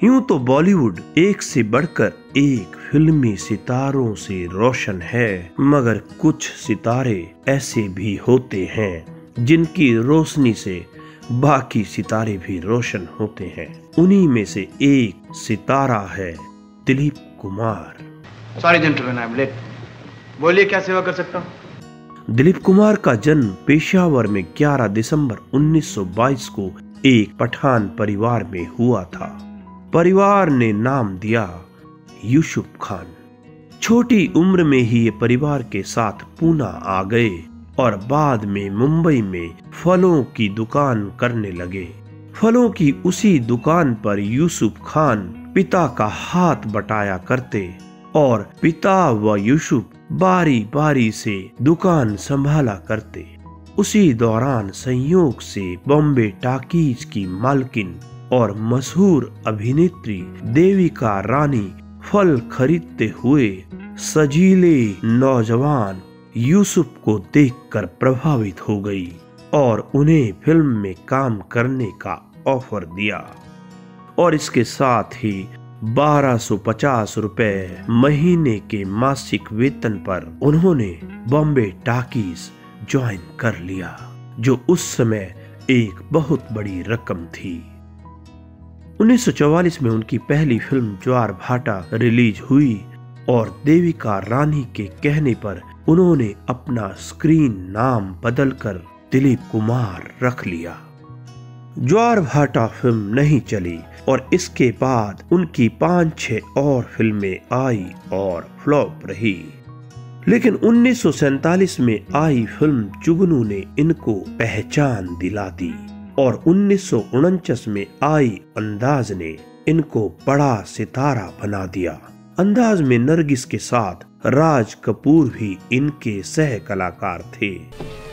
यूं तो बॉलीवुड एक से बढ़कर एक फिल्मी सितारों से रोशन है, मगर कुछ सितारे ऐसे भी होते हैं जिनकी रोशनी से बाकी सितारे भी रोशन होते हैं। उन्हीं में से एक सितारा है Dilip Kumar. Sorry gentleman, I am late. बोलिए, क्या सेवा कर सकता हूँ? दिलीप कुमार का जन्म पेशावर में 11 दिसंबर 1922 को एक पठान परिवार में हुआ था। परिवार ने नाम दिया यूसुफ खान। छोटी उम्र में ही ये परिवार के साथ पूना आ गए और बाद में मुंबई में फलों की दुकान करने लगे। फलों की उसी दुकान पर यूसुफ खान पिता का हाथ बटाया करते और पिता व यूसुफ बारी बारी से दुकान संभाला करते। उसी दौरान संयोग से बॉम्बे टॉकीज की मालकिन और मशहूर अभिनेत्री देविका रानी फल खरीदते हुए सजीले नौजवान यूसुफ को देखकर प्रभावित हो गई और उन्हें फिल्म में काम करने का ऑफर दिया और इसके साथ ही 1250 रुपए महीने के मासिक वेतन पर उन्होंने बॉम्बे टॉकीज ज्वाइन कर लिया, जो उस समय एक बहुत बड़ी रकम थी। 1944 में उनकी पहली फिल्म ज्वार भाटा रिलीज हुई और देविका रानी के कहने पर उन्होंने अपना स्क्रीन नाम बदलकर दिलीप कुमार रख लिया। ज्वार भाटा फिल्म नहीं चली और इसके बाद उनकी 5-6 और फिल्में आई और फ्लॉप रही। लेकिन 1947 में आई फिल्म जुगनू ने इनको पहचान दिला दी और 1949 में आई अंदाज ने इनको बड़ा सितारा बना दिया। अंदाज में नरगिस के साथ राज कपूर भी इनके सह कलाकार थे।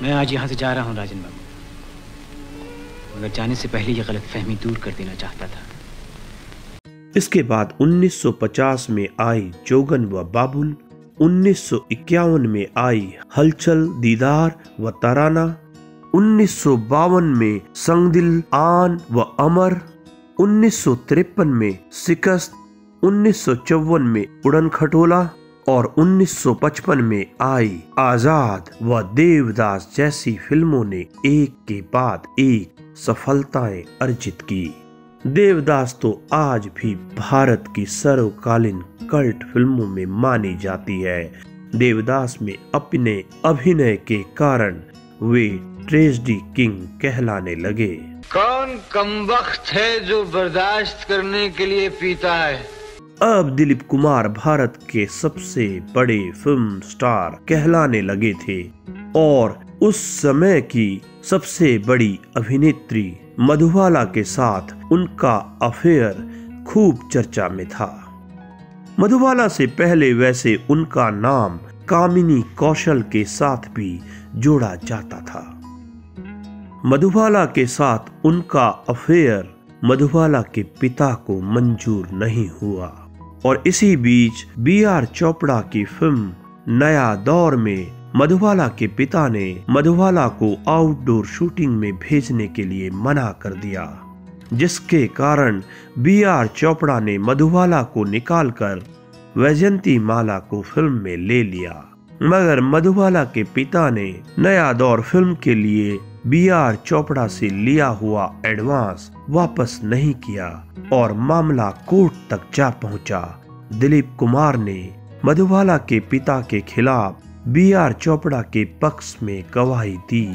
मैं आज यहाँ से जा रहा हूँ राजन बाबू, मगर जाने से पहले ये गलतफहमी दूर कर देना चाहता था। इसके बाद 1950 में आई जोगन व बाबुल, 1951 में आई हलचल, दीदार व तराना, 1952 में संगदिल, आन व अमर, 1953 में शिकस्त, 1954 में उड़न खटोला और 1955 में आई आजाद व देवदास जैसी फिल्मों ने एक के बाद एक सफलताएं अर्जित की। देवदास तो आज भी भारत की सर्वकालीन कल्ट फिल्मों में मानी जाती है। देवदास में अपने अभिनय के कारण वे ट्रेजेडी किंग कहलाने लगे। कौन कमबख्त है जो बर्दाश्त करने के लिए पीता है। अब दिलीप कुमार भारत के सबसे बड़े फिल्म स्टार कहलाने लगे थे और उस समय की सबसे बड़ी अभिनेत्री मधुबाला के साथ उनका अफेयर खूब चर्चा में था। मधुबाला से पहले वैसे उनका नाम कामिनी कौशल के साथ भी जोड़ा जाता था। मधुबाला के साथ उनका अफेयर मधुबाला के पिता को मंजूर नहीं हुआ और इसी बीच B.R. चोपड़ा की फिल्म नया दौर में मधुबाला के पिता ने मधुबाला को आउटडोर शूटिंग में भेजने के लिए मना कर दिया, जिसके कारण B.R. चोपड़ा ने मधुबाला को निकालकर वैजयंती माला को फिल्म में ले लिया। मगर मधुबाला के पिता ने नया दौर फिल्म के लिए B.R. चोपड़ा से लिया हुआ एडवांस वापस नहीं किया और मामला कोर्ट तक जा पहुंचा। दिलीप कुमार ने मधुबाला के पिता के खिलाफ B.R. चोपड़ा के पक्ष में गवाही दी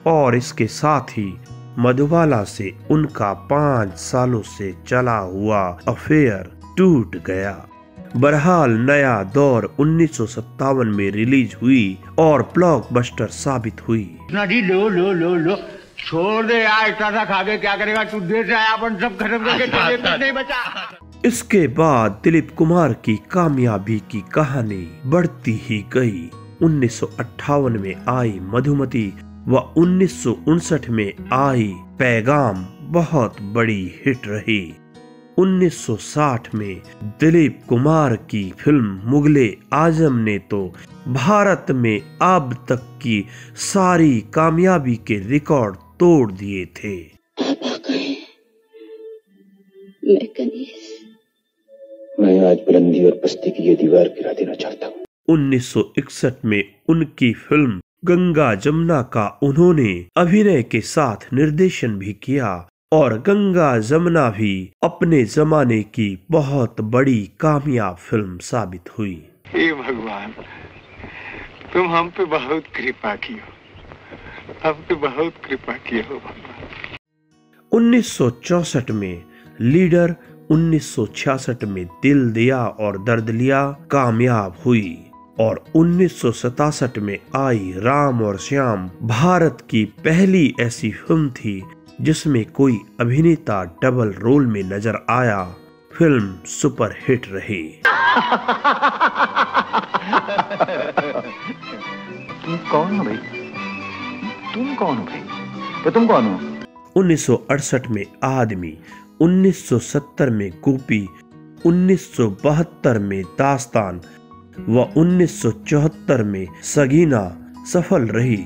और इसके साथ ही मधुबाला से उनका 5 सालों से चला हुआ अफेयर टूट गया। बहरहाल नया दौर 1957 में रिलीज हुई और ब्लॉकबस्टर साबित हुई। लो छोड़ दे यार, इतना खा के क्या करेगा तू, देर से आया, अपन सब खत्म करके नहीं बचा। इसके बाद दिलीप कुमार की कामयाबी की कहानी बढ़ती ही गई। 1958 में आई मधुमती व 1959 में आई पैगाम बहुत बड़ी हिट रही। 1960 में दिलीप कुमार की फिल्म मुगले आजम ने तो भारत में अब तक की सारी कामयाबी के रिकॉर्ड तोड़ दिए थे। पापा कहे मैं कनीज मैं आज बुलंदी और पस्ती की ये दीवार गिरा देना चाहता हूँ। 1961 में उनकी फिल्म गंगा जमुना का उन्होंने अभिनय के साथ निर्देशन भी किया और गंगा जमुना भी अपने जमाने की बहुत बड़ी कामयाब फिल्म साबित हुई। हे भगवान, तुम हम पे बहुत कृपा की हो, हम पे बहुत कृपा की हो भगवान। 1964 में लीडर, 1966 में दिल दिया और दर्द लिया कामयाब हुई और 1967 में आई राम और श्याम भारत की पहली ऐसी फिल्म थी जिसमें कोई अभिनेता डबल रोल में नजर आया। फिल्म सुपर हिट रही। तुम कौन हो भाई? तुम कौन हो भाई? तो तुम कौन हो? 1968 में आदमी, 1970 में गोपी, 1972 में दास्तान व 1974 में सगीना सफल रही।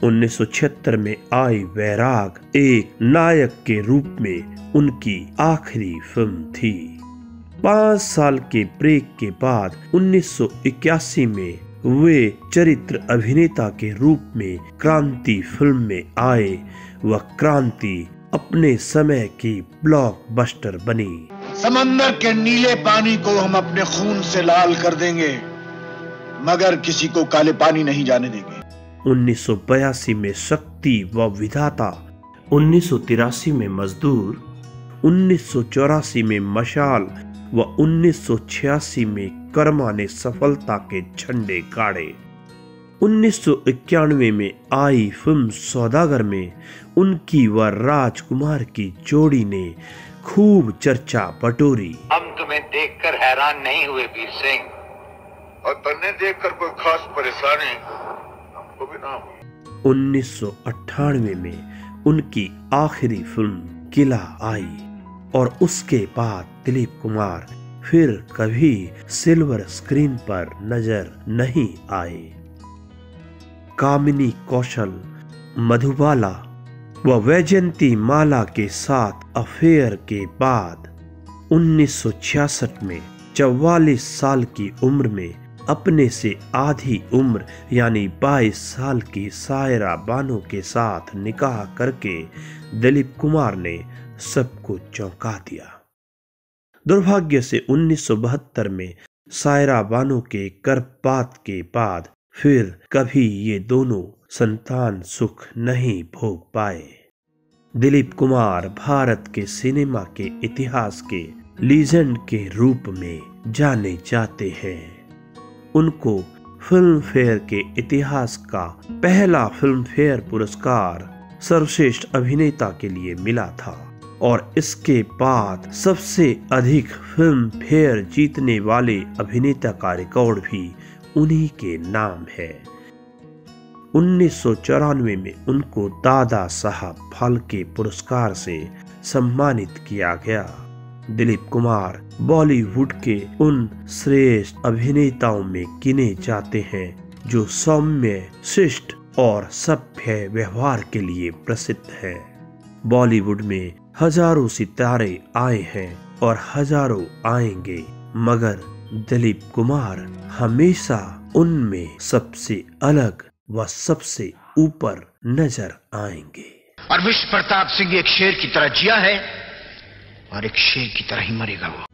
1976 में आई वैराग एक नायक के रूप में उनकी आखिरी फिल्म थी। 5 साल के ब्रेक के बाद 1981 में वे चरित्र अभिनेता के रूप में क्रांति फिल्म में आए व क्रांति अपने समय की ब्लॉकबस्टर बनी। समंदर के नीले पानी को हम अपने खून से लाल कर देंगे, मगर किसी को काले पानी नहीं जाने देंगे। 1982 में शक्ति व विधाता, 1983 में मजदूर, 1984 में मशाल व 1986 में कर्मा ने सफलता के झंडे गाड़े। 1991 में आई फिल्म सौदागर में उनकी व राजकुमार की जोड़ी ने खूब चर्चा बटोरी। हम तुम्हें देखकर हैरान नहीं हुए वीर सिंह, और तन्ने देखकर कोई खास परेशानी हमको भी ना हुई। 1998 में उनकी आखिरी फिल्म किला आई और उसके बाद दिलीप कुमार फिर कभी सिल्वर स्क्रीन पर नजर नहीं आए। कामिनी कौशल, मधुबाला व वैजयंती माला के साथ अफेयर के बाद 1966 में 44 साल की उम्र में अपने से आधी उम्र यानी 22 साल की सायरा बानो के साथ निकाह करके दिलीप कुमार ने सबको चौंका दिया। दुर्भाग्य से 1972 में सायरा बानो के गर्भपात के बाद फिर कभी ये दोनों संतान सुख नहीं भोग पाए। दिलीप कुमार भारत के सिनेमा के इतिहास के लीजेंड के रूप में जाने जाते हैं। उनको फिल्म फेयर के इतिहास का पहला फिल्म फेयर पुरस्कार सर्वश्रेष्ठ अभिनेता के लिए मिला था और इसके बाद सबसे अधिक फिल्म फेयर जीतने वाले अभिनेता का रिकॉर्ड भी उन्हीं के नाम है। 1994 में उनको दादा साहब फाल्के पुरस्कार से सम्मानित किया गया। दिलीप कुमार बॉलीवुड के उन श्रेष्ठ अभिनेताओं में गिने जाते हैं जो सौम्य, शिष्ट और सभ्य व्यवहार के लिए प्रसिद्ध है। बॉलीवुड में हजारों सितारे आए हैं और हजारों आएंगे, मगर दिलीप कुमार हमेशा उनमें सबसे अलग व सबसे ऊपर नजर आएंगे। और विश्व प्रताप सिंह एक शेर की तरह जिया है और एक शेर की तरह ही मरेगा वो।